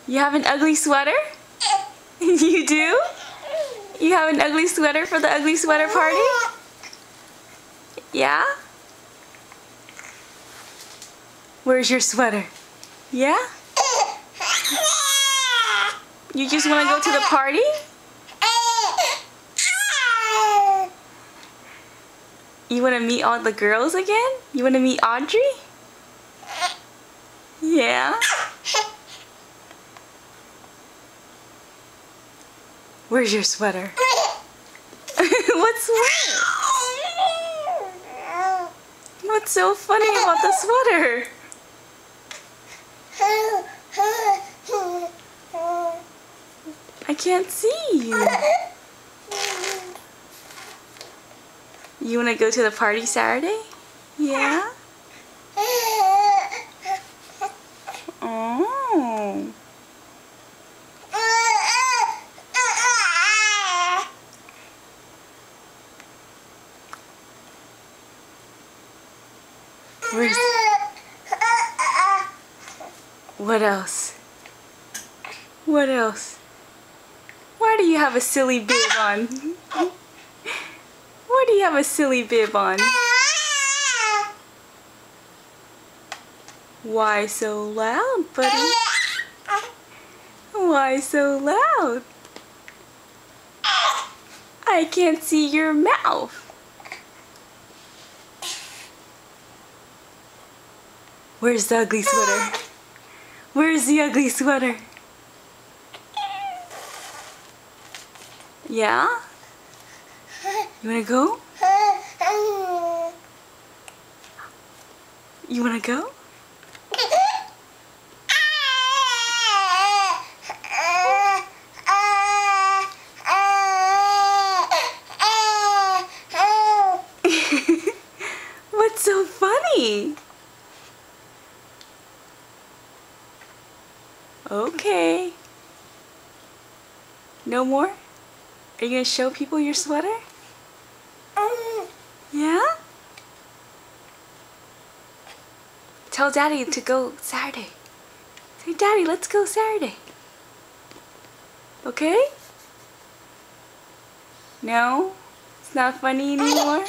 You have an ugly sweater? You do? You have an ugly sweater for the ugly sweater party? Yeah? Where's your sweater? Yeah? You just want to go to the party? You want to meet all the girls again? You want to meet Audrey? Yeah? Where's your sweater? What's wet? What's so funny about the sweater? I can't see you. You want to go to the party Saturday? Yeah? Oh. Where's... What else? What else? Why do you have a silly bib on? Why do you have a silly bib on? Why so loud, buddy? Why so loud? I can't see your mouth. Where's the ugly sweater? Where's the ugly sweater? Yeah? You wanna go? You wanna go? What's so funny? Okay. No more? Are you gonna show people your sweater? Yeah? Tell Daddy to go Saturday. Say, Daddy, let's go Saturday. Okay? No? It's not funny anymore?